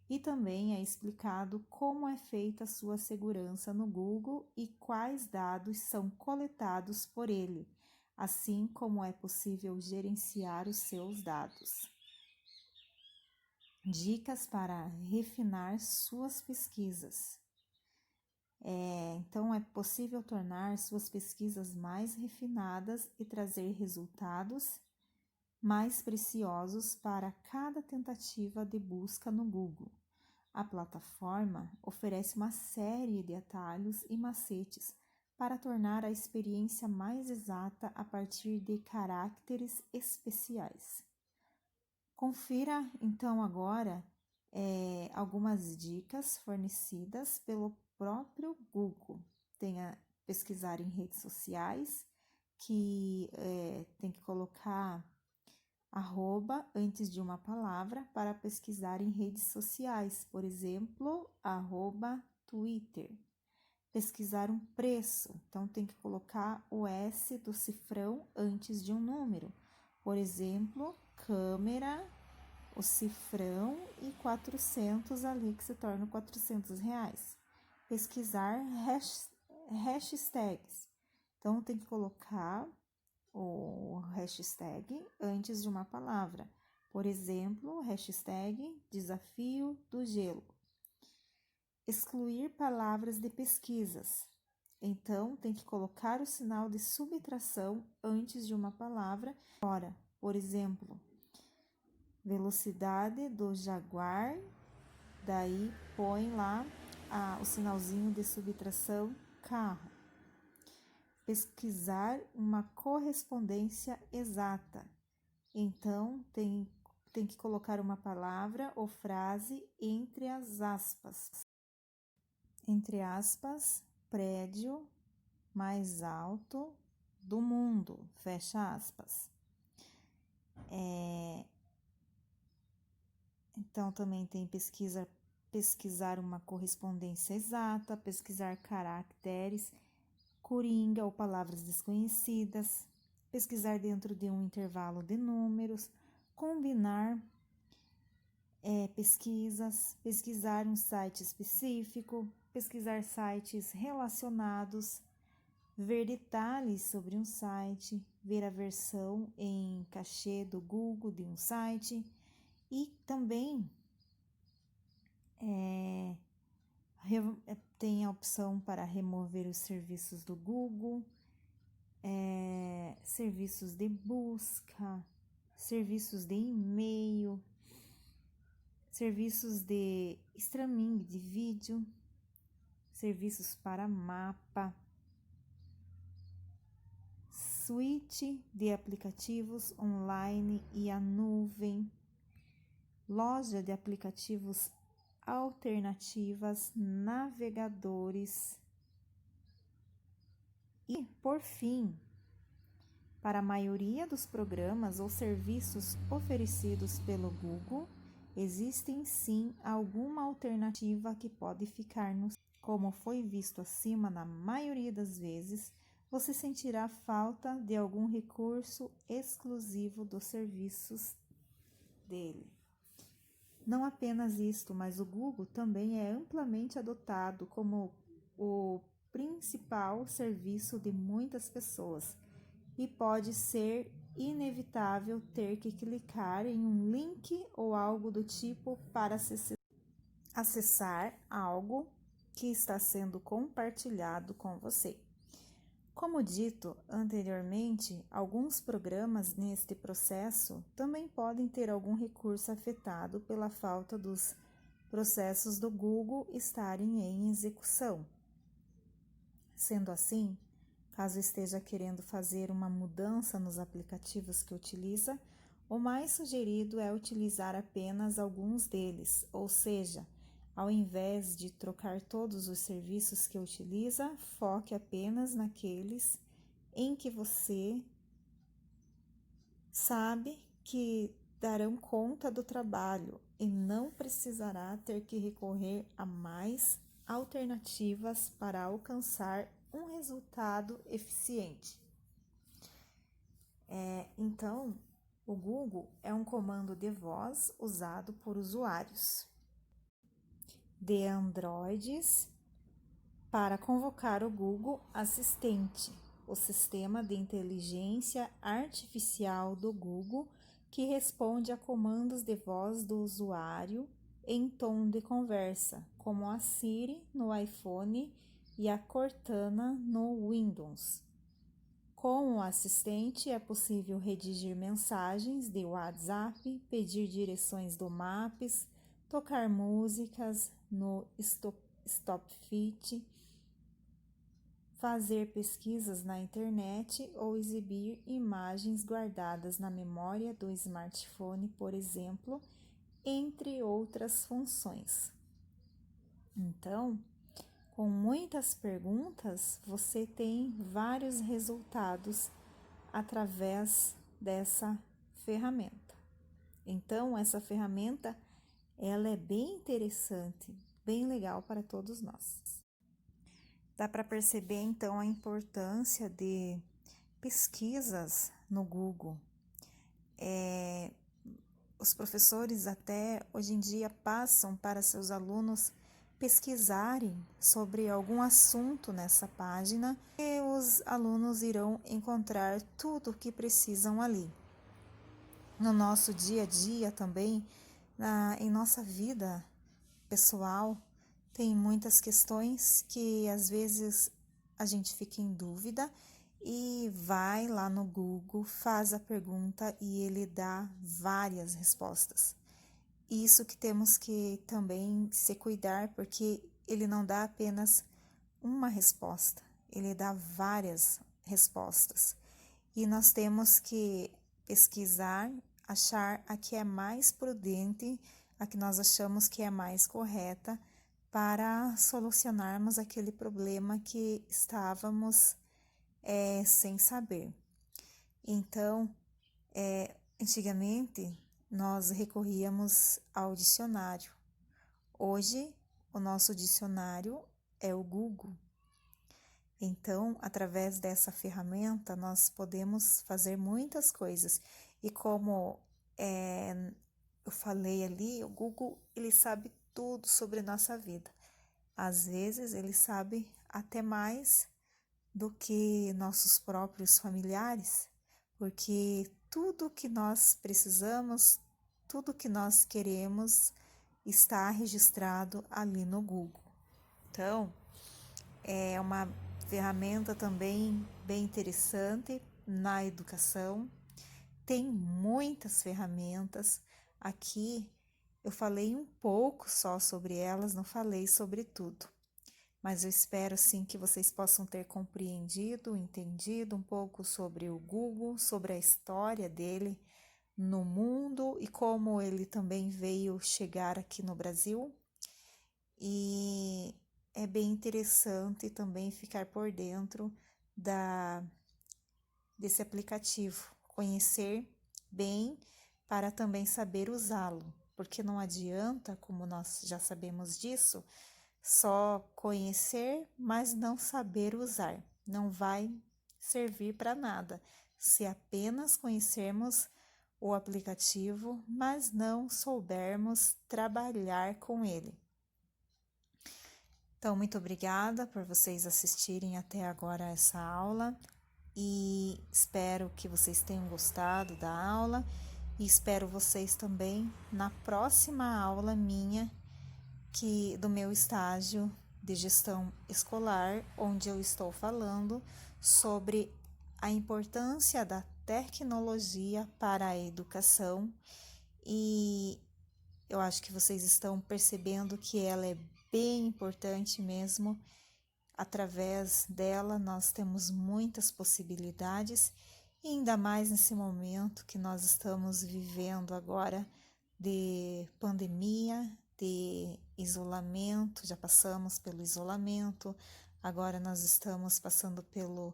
E também é explicado como é feita a sua segurança no Google e quais dados são coletados por ele, assim como é possível gerenciar os seus dados. Dicas para refinar suas pesquisas. Então, é possível tornar suas pesquisas mais refinadas e trazer resultados mais preciosos para cada tentativa de busca no Google. A plataforma oferece uma série de atalhos e macetes para tornar a experiência mais exata a partir de caracteres especiais. Confira então agora algumas dicas fornecidas pelo próprio Google. Tem a pesquisar em redes sociais, que tem que colocar arroba antes de uma palavra para pesquisar em redes sociais, por exemplo, arroba Twitter. Pesquisar um preço, então tem que colocar o S do cifrão antes de um número, por exemplo, câmera o cifrão e 400 ali, que se torna R$ 400. Pesquisar hashtags. Então, tem que colocar o hashtag antes de uma palavra. Por exemplo, hashtag desafio do gelo. Excluir palavras de pesquisas. Então, tem que colocar o sinal de subtração antes de uma palavra. Ora, por exemplo, velocidade do Jaguar, daí põe lá o sinalzinho de subtração carro. Pesquisar uma correspondência exata. Então, tem que colocar uma palavra ou frase entre as aspas. Entre aspas, prédio mais alto do mundo, fecha aspas. Então, também tem pesquisar uma correspondência exata, pesquisar caracteres, coringa ou palavras desconhecidas, pesquisar dentro de um intervalo de números, combinar pesquisas, pesquisar um site específico, pesquisar sites relacionados, ver detalhes sobre um site, ver a versão em cachê do Google de um site e também tem a opção para remover os serviços do Google, serviços de busca, serviços de e-mail, serviços de streaming de vídeo, serviços para mapa, suíte de aplicativos online e a nuvem, loja de aplicativos alternativas, navegadores e, por fim, para a maioria dos programas ou serviços oferecidos pelo Google, existem sim alguma alternativa que pode ficar no. Como foi visto acima, na maioria das vezes, você sentirá falta de algum recurso exclusivo dos serviços dele. Não apenas isto, mas o Google também é amplamente adotado como o principal serviço de muitas pessoas e pode ser inevitável ter que clicar em um link ou algo do tipo para acessar algo que está sendo compartilhado com você. Como dito anteriormente, alguns programas neste processo também podem ter algum recurso afetado pela falta dos processos do Google estarem em execução. Sendo assim, caso esteja querendo fazer uma mudança nos aplicativos que utiliza, o mais sugerido é utilizar apenas alguns deles, ou seja, ao invés de trocar todos os serviços que utiliza, foque apenas naqueles em que você sabe que darão conta do trabalho e não precisará ter que recorrer a mais alternativas para alcançar um resultado eficiente. Então, o Google é um comando de voz usado por usuários de Androids para convocar o Google Assistente, o sistema de inteligência artificial do Google que responde a comandos de voz do usuário em tom de conversa, como a Siri no iPhone e a Cortana no Windows. Com o assistente é possível redigir mensagens de WhatsApp, pedir direções do Maps, tocar músicas no StopFit, fazer pesquisas na internet ou exibir imagens guardadas na memória do smartphone, por exemplo, entre outras funções. Então, com muitas perguntas, você tem vários resultados através dessa ferramenta. Então, essa ferramenta, ela é bem interessante, bem legal para todos nós. Dá para perceber, então, a importância de pesquisas no Google. os professores até hoje em dia passam para seus alunos pesquisarem sobre algum assunto nessa página e os alunos irão encontrar tudo o que precisam ali. No nosso dia a dia também, em nossa vida pessoal, tem muitas questões que às vezes a gente fica em dúvida e vai lá no Google, faz a pergunta e ele dá várias respostas. Isso que temos que também se cuidar, porque ele não dá apenas uma resposta, ele dá várias respostas. E nós temos que pesquisar, achar a que é mais prudente, a que nós achamos que é mais correta para solucionarmos aquele problema que estávamos sem saber. Então, antigamente, nós recorríamos ao dicionário. Hoje, o nosso dicionário é o Google. Então, através dessa ferramenta, nós podemos fazer muitas coisas. E como eu falei ali, o Google, ele sabe tudo sobre nossa vida. Às vezes, ele sabe até mais do que nossos próprios familiares, porque tudo que nós precisamos, tudo que nós queremos está registrado ali no Google. Então, é uma ferramenta também bem interessante na educação. Tem muitas ferramentas. Aqui eu falei um pouco só sobre elas, não falei sobre tudo. Mas eu espero sim que vocês possam ter compreendido, entendido um pouco sobre o Google, sobre a história dele no mundo e como ele também veio chegar aqui no Brasil. E é bem interessante também ficar por dentro desse aplicativo, conhecer bem para também saber usá-lo, porque não adianta, como nós já sabemos disso, só conhecer, mas não saber usar. Não vai servir para nada se apenas conhecermos o aplicativo, mas não soubermos trabalhar com ele. Então, muito obrigada por vocês assistirem até agora essa aula e espero que vocês tenham gostado da aula e espero vocês também na próxima aula minha do meu estágio de gestão escolar, onde eu estou falando sobre a importância da tecnologia para a educação e eu acho que vocês estão percebendo que ela é bem importante mesmo. Através dela nós temos muitas possibilidades e ainda mais nesse momento que nós estamos vivendo agora de pandemia, de isolamento, já passamos pelo isolamento, agora nós estamos passando pelo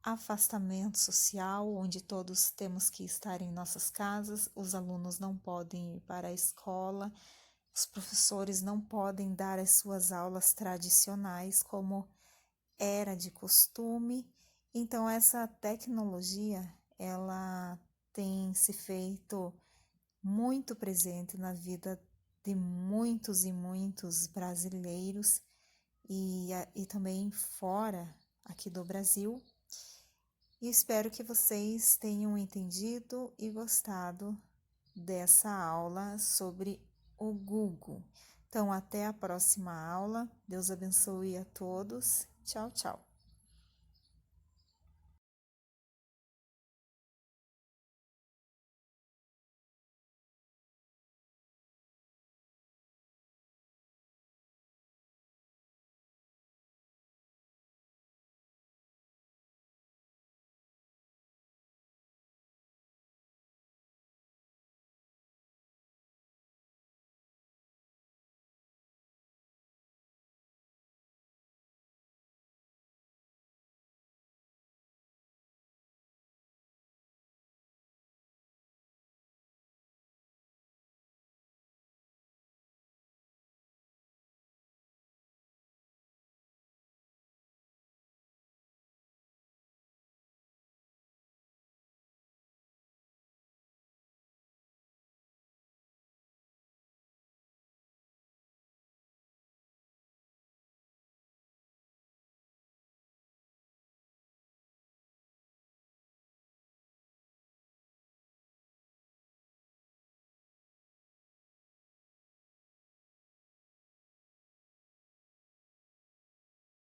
afastamento social, onde todos temos que estar em nossas casas, os alunos não podem ir para a escola, os professores não podem dar as suas aulas tradicionais como era de costume. Então essa tecnologia, ela tem se feito muito presente na vida de muitos e muitos brasileiros e também fora aqui do Brasil. E espero que vocês tenham entendido e gostado dessa aula sobre o Google. Então, até a próxima aula. Deus abençoe a todos. Tchau, tchau.